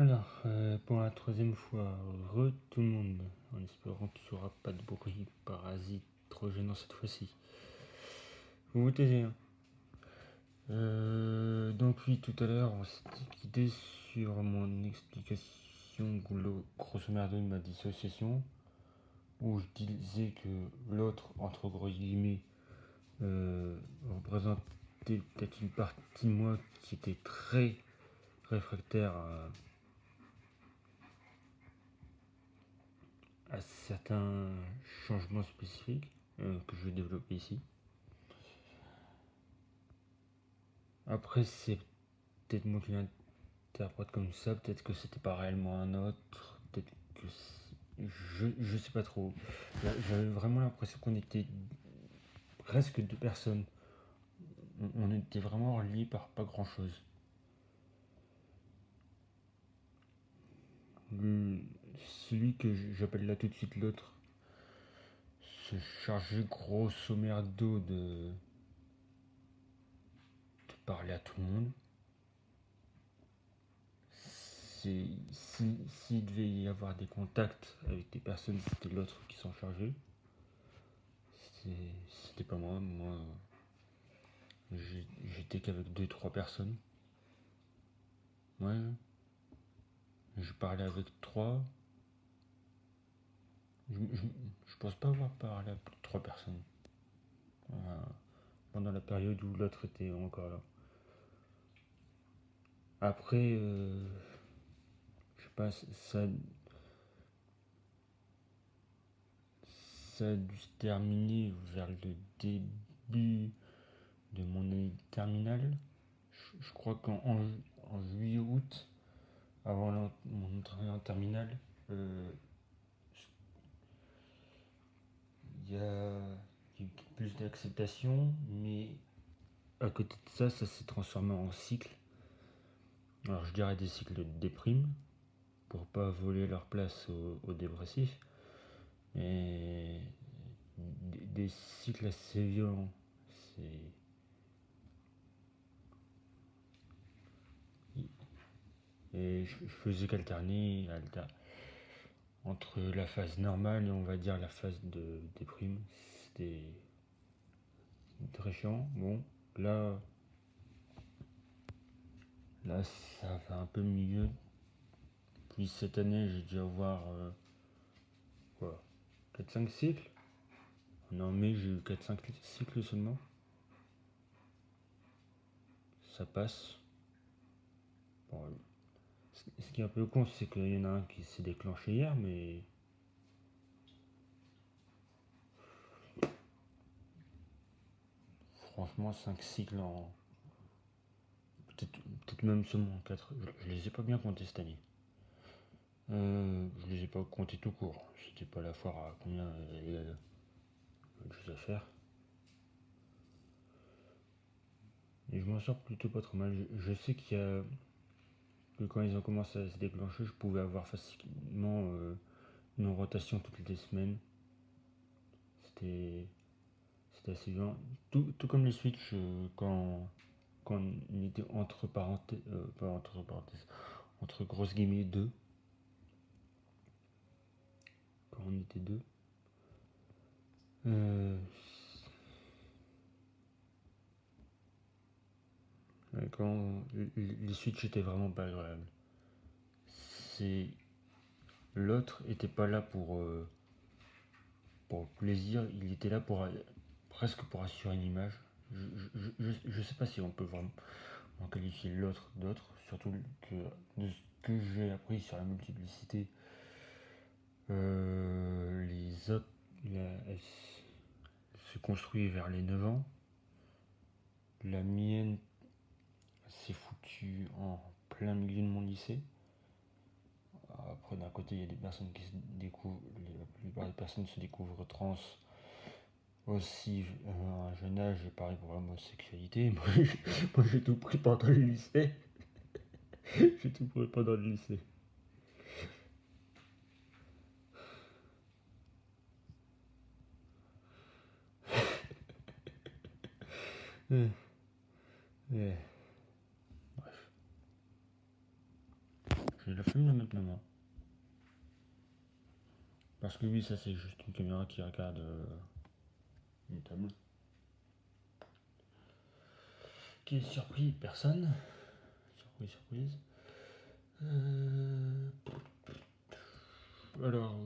Alors, pour la troisième fois, tout le monde, en espérant qu'il n'y aura pas de bruit parasite trop gênant cette fois-ci. Vous vous taisez, hein. Donc oui, tout à l'heure, on s'était quitté sur mon explication grosso merdo de ma dissociation, où je disais que l'autre, entre gros guillemets, représentait peut-être une partie de moi qui était très réfractaire à certains changements spécifiques que je vais développer ici. Après, c'est peut-être moi qui l'interprète comme ça, peut-être que c'était pas réellement un autre, peut-être que je sais pas trop. J'avais vraiment l'impression qu'on était presque deux personnes. On était vraiment reliés par pas grand-chose. Celui que j'appelle là tout de suite l'autre se chargeait grosso merdo de parler à tout le monde. S'il devait y avoir des contacts avec des personnes, c'était l'autre qui s'en chargeait. C'était pas moi. Moi, j'étais qu'avec 2-3 personnes. Ouais. Je parlais avec 3. Je pense pas avoir parlé à plus de 3 personnes. Pendant la période où l'autre était encore là. Après, je sais pas, ça a dû se terminer vers le début de mon année terminale. Je crois qu'en juillet-août, avant mon entrée en terminale, il y a eu plus d'acceptation, mais à côté de ça, ça s'est transformé en cycle. Alors je dirais des cycles de déprime, pour pas voler leur place aux dépressifs, mais des cycles assez violents. Et je faisais qu'alterner entre la phase normale et on va dire la phase de déprime. C'était très chiant. Bon, là ça va un peu mieux. Puis cette année, j'ai dû avoir 4-5 cycles. Non, mais j'ai eu 4-5 cycles seulement. Ça passe. Bon, ce qui est un peu con, c'est qu'il y en a un qui s'est déclenché hier, mais franchement, 5 cycles en. Peut-être même seulement 4. Je les ai pas bien comptés cette année. Je les ai pas comptés tout court. C'était pas la foire à combien il y a de choses à faire. Et je m'en sors plutôt pas trop mal. Je sais qu'il y a. Que quand ils ont commencé à se déclencher, je pouvais avoir facilement une rotation toutes les semaines. C'était assez violent. Tout comme les switches quand on était entre parenthèses, pas entre parenthèses, entre grosses guillemets 2. Quand on était deux. Quand les switches étaient vraiment pas agréables. L'autre était pas là pour le plaisir, il était là pour presque pour assurer une image. Je sais pas si on peut vraiment qualifier l'autre d'autre, surtout que de ce que j'ai appris sur la multiplicité, les autres, elle se construit vers les 9 ans. La mienne s'est foutue en plein milieu de mon lycée. Après, d'un côté, il y a des personnes qui se découvrent, la plupart des personnes se découvrent trans aussi à un jeune âge, et pareil pour l'homosexualité. Moi, j'ai tout pris pendant le lycée. J'ai tout pris pendant le lycée. Bref. j'ai la flemme de mettre ma main. Parce que oui, ça c'est juste une caméra qui regarde une table. Qui est surpris? Personne. Surprise. Alors,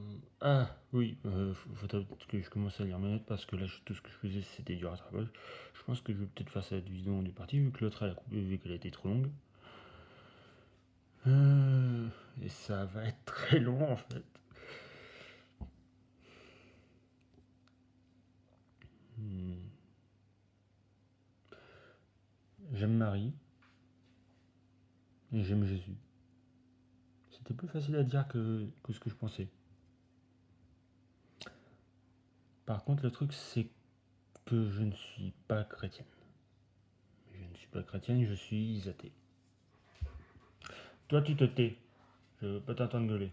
ah oui, faut peut-être que je commence à lire mes notes parce que là tout ce que je faisais c'était du rattrapage. Je pense que je vais peut-être faire cette vidéo en deux parties vu que l'autre elle a coupé, vu qu'elle a été trop longue. Et ça va être très long en fait. J'aime Marie et j'aime Jésus. C'était plus facile à dire que ce que je pensais. Par contre, le truc c'est que je ne suis pas chrétienne. Je ne suis pas chrétienne, je suis athée. Toi, tu te tais. Je veux pas t'entendre gueuler.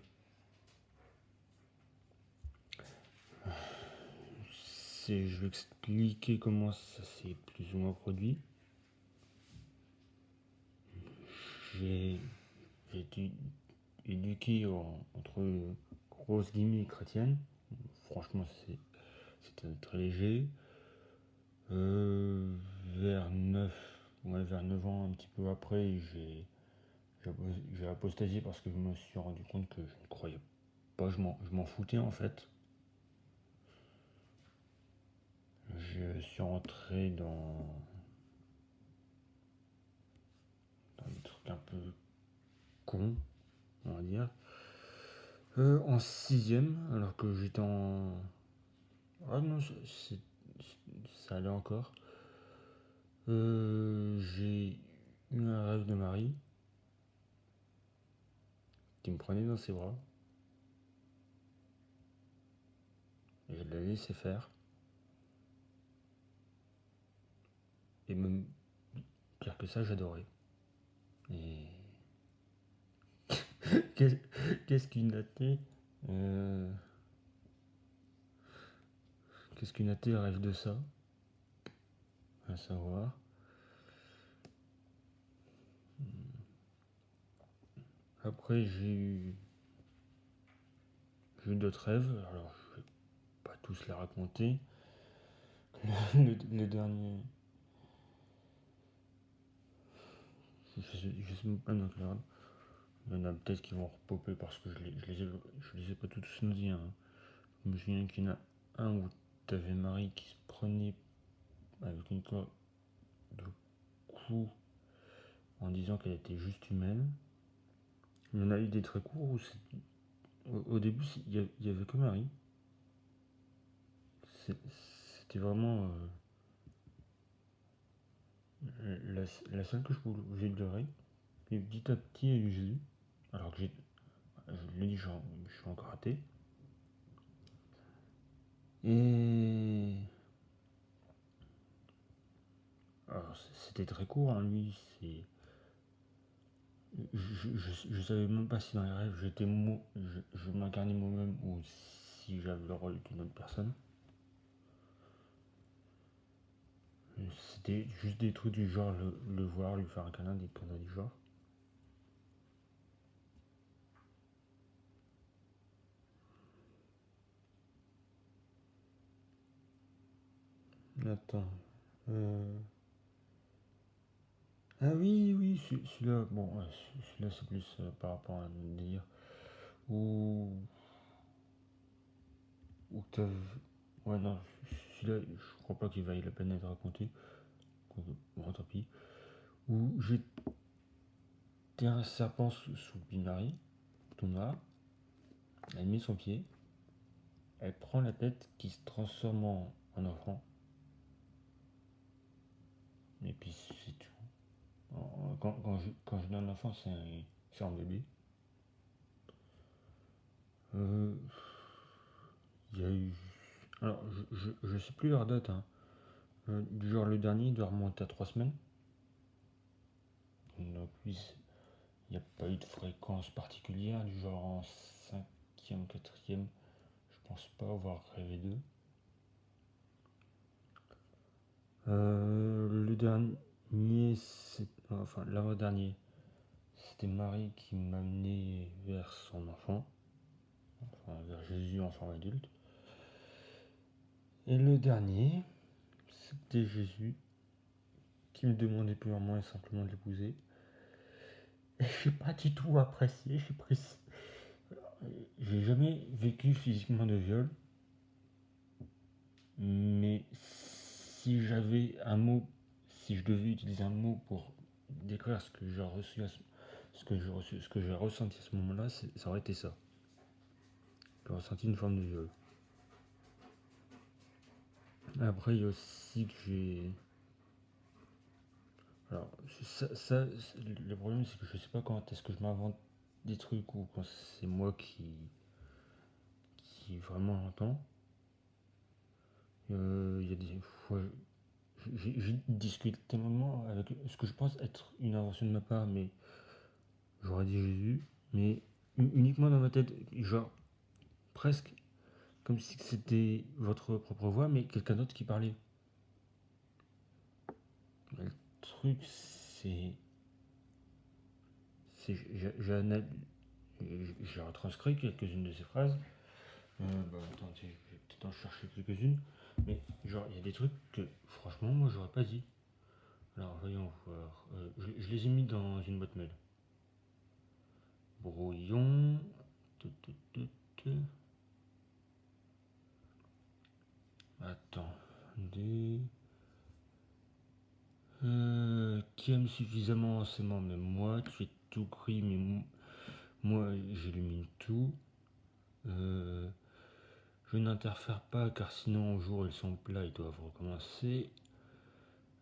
Je vais expliquer comment ça s'est plus ou moins produit. J'ai été éduqué entre grosses guillemets chrétiennes. Franchement, c'était très léger. Vers 9 ans, un petit peu après, j'ai apostasié parce que je me suis rendu compte que je ne croyais pas, je m'en foutais en fait. Je suis rentré dans des trucs un peu cons, on va dire. En sixième, alors que j'étais en... Ah non, ça allait encore. J'ai eu un rêve de Marie qui me prenait dans ses bras. Et je la laissais faire. Et même pire que ça, j'adorais. Et qu'est-ce qu'une athée Qu'est-ce qu'une athée rêve de ça? À savoir. Après, j'ai eu d'autres rêves. Alors, je vais pas tous les raconter. Le dernier. Je sais même pas dans quel ordre. Il y en a peut-être qui vont repopper parce que je les ai pas tous notés. Hein. Je me souviens qu'il y en a un où t'avais Marie qui se prenait avec une corde de cou en disant qu'elle était juste humaine. Il y en a eu des très courts où au début il y avait que Marie. C'était vraiment la seule que j'ai pleuré. Et petit à petit, il y a eu Jésus. Alors que je l'ai dit, je suis encore raté. Et. Alors, c'était très court, hein, lui. Je savais même pas si dans les rêves je m'incarnais moi-même ou si j'avais le rôle d'une autre personne. C'était juste des trucs du genre le voir, lui faire un câlin, des conneries du genre. Attends. Ah oui, celui-là, bon, ouais, celui-là c'est plus par rapport à un délire. Ou t'as. Ouais, non, celui-là, je crois pas qu'il vaille la peine d'être raconté. Bon, tant pis. Où j'étais un serpent sous le pinari, tout noir. Elle met son pied. Elle prend la tête qui se transforme en enfant. Et puis c'est tout. Quand je dis un enfant, c'est un bébé. Il y a eu. Alors, je sais plus leur date. Hein. Du genre, le dernier il doit remonter à 3 semaines. Donc, oui, il n'y a pas eu de fréquence particulière. Du genre, en 5e, 4e, je pense pas avoir rêvé d'eux. Le dernier, enfin l'avant-dernier, c'était Marie qui m'amenait vers son enfant, enfin vers Jésus en forme adulte. Et le dernier, c'était Jésus qui me demandait purement et simplement de l'épouser. Et j'ai pas du tout apprécié, j'ai jamais vécu physiquement de viol, mais si j'avais un mot, si je devais utiliser un mot pour décrire ce que j'ai reçu, ce que j'ai ressenti à ce moment-là, ça aurait été ça. J'ai ressenti une forme de viol. Après, il y a aussi que j'ai. Alors, le problème, c'est que je sais pas quand est-ce que je m'invente des trucs ou quand c'est moi qui vraiment l'entends. Il y a des fois, j'ai discuté tellement avec ce que je pense être une invention de ma part, mais j'aurais dit Jésus, mais uniquement dans ma tête, genre presque comme si c'était votre propre voix, mais quelqu'un d'autre qui parlait. Mais le truc, c'est j'ai retranscrit quelques-unes de ces phrases. Attends, je vais peut-être en chercher quelques-unes. Mais genre, il y a des trucs que franchement, moi, j'aurais pas dit. Alors, voyons voir. Je les ai mis dans une boîte mail. Brouillon. Attendez. Qui aime suffisamment enseignement, même moi, tu es tout gris, mais moi, j'élimine tout. Je n'interfère pas car sinon au jour où ils sont plats ils doivent recommencer.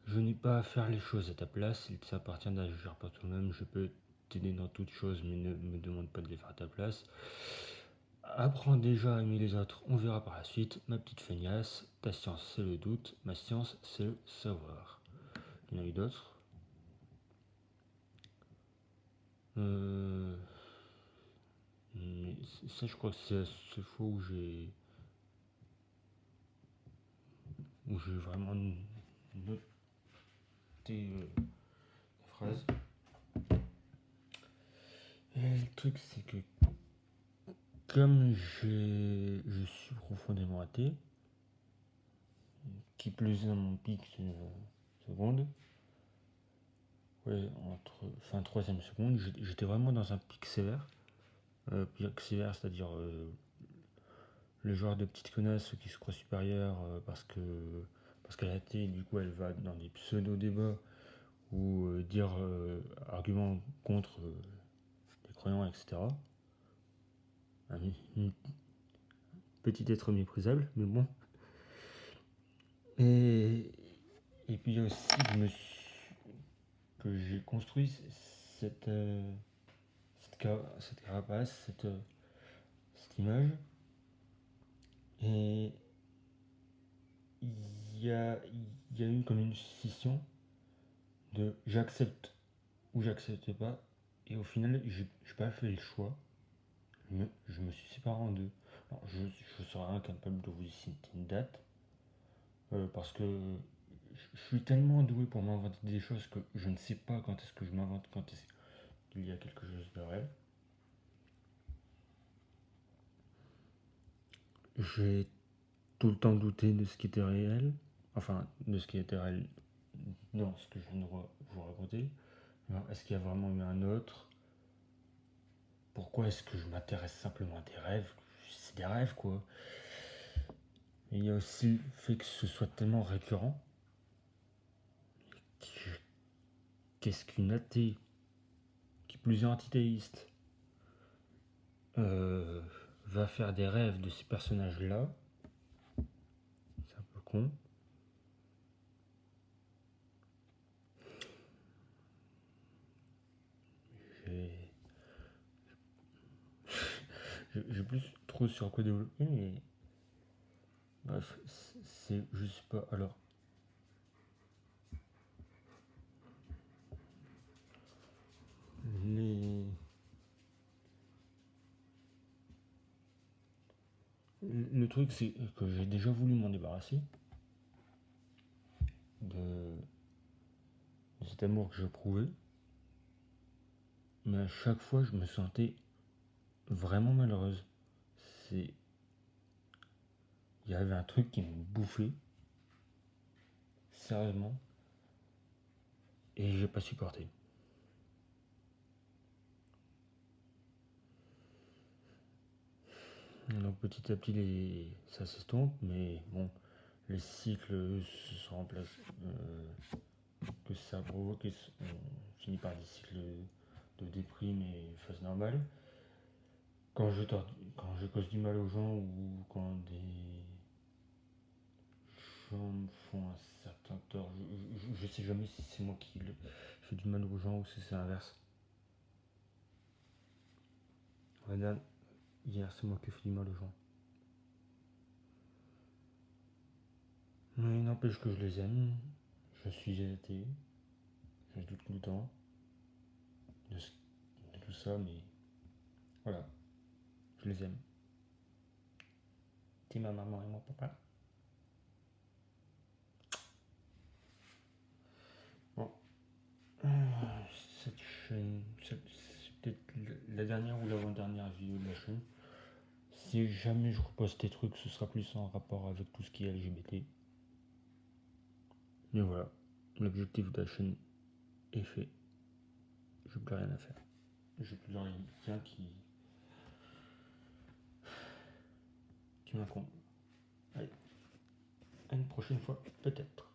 Je n'ai pas à faire les choses à ta place, il t'appartient d'agir par toi-même, je peux t'aider dans toutes choses mais ne me demande pas de les faire à ta place. Apprends déjà à aimer les autres, on verra par la suite. Ma petite feignasse, ta science c'est le doute, ma science c'est le savoir. Il y en a eu d'autres. Mais ça je crois que c'est la seule fois où j'ai vraiment noté la phrase. Et le truc c'est que comme je suis profondément athée, qui plus est dans mon pic seconde, ouais, fin troisième seconde, j'étais vraiment dans un pic sévère. Pic sévère, c'est-à-dire le genre de petite connasse qui se croit supérieure parce qu'elle est athée, du coup elle va dans des pseudo-débats ou dire arguments contre les croyants, etc. Un petit être méprisable, mais bon. Et puis il y a aussi que j'ai construit cette carapace, cette image. Et il y a eu comme une scission de j'accepte ou j'accepte pas. Et au final, j'ai pas fait le choix. Je me suis séparé en deux. Alors, je serais incapable de vous citer une date. Parce que je suis tellement doué pour m'inventer des choses que je ne sais pas quand est-ce que je m'invente, quand est-ce qu'il y a quelque chose de réel. J'ai tout le temps douté de ce qui était réel, enfin de ce qui était réel dans ce que je viens de vous raconter. Alors, est-ce qu'il y a vraiment eu un autre? Pourquoi est-ce que je m'intéresse simplement à des rêves? C'est des rêves quoi. Et il y a aussi le fait que ce soit tellement récurrent. Qu'est-ce qu'une athée, qui plus est antithéiste, va faire des rêves de ces personnages-là? C'est un peu con. J'ai plus trop sur quoi développer, mais bref, c'est, je sais pas. Alors, le truc, c'est que j'ai déjà voulu m'en débarrasser de cet amour que je prouvais, mais à chaque fois je me sentais vraiment malheureuse. Il y avait un truc qui me bouffait, sérieusement, et j'ai pas supporté. Donc petit à petit ça s'estompe, mais bon, les cycles se remplacent, que ça provoque, on finit par des cycles de déprime et phase normale. Quand je cause du mal aux gens ou quand des gens me font un certain tort, je sais jamais si c'est moi qui fais du mal aux gens ou si c'est l'inverse. Regarde, hier c'est moi qui ai fait du mal aux gens. Mais il n'empêche que je les aime, je suis athée, je doute tout le temps de tout ça, mais voilà, je les aime. T'es ma maman et mon papa. Bon, cette chaîne, c'est peut-être la dernière ou l'avant-dernière vidéo de la chaîne. Si jamais je reposte des trucs, ce sera plus en rapport avec tout ce qui est LGBT. Mais voilà, l'objectif de la chaîne est fait. Je n'ai plus rien à faire. J'ai plus rien qui m'incombe. Allez, à une prochaine fois, peut-être.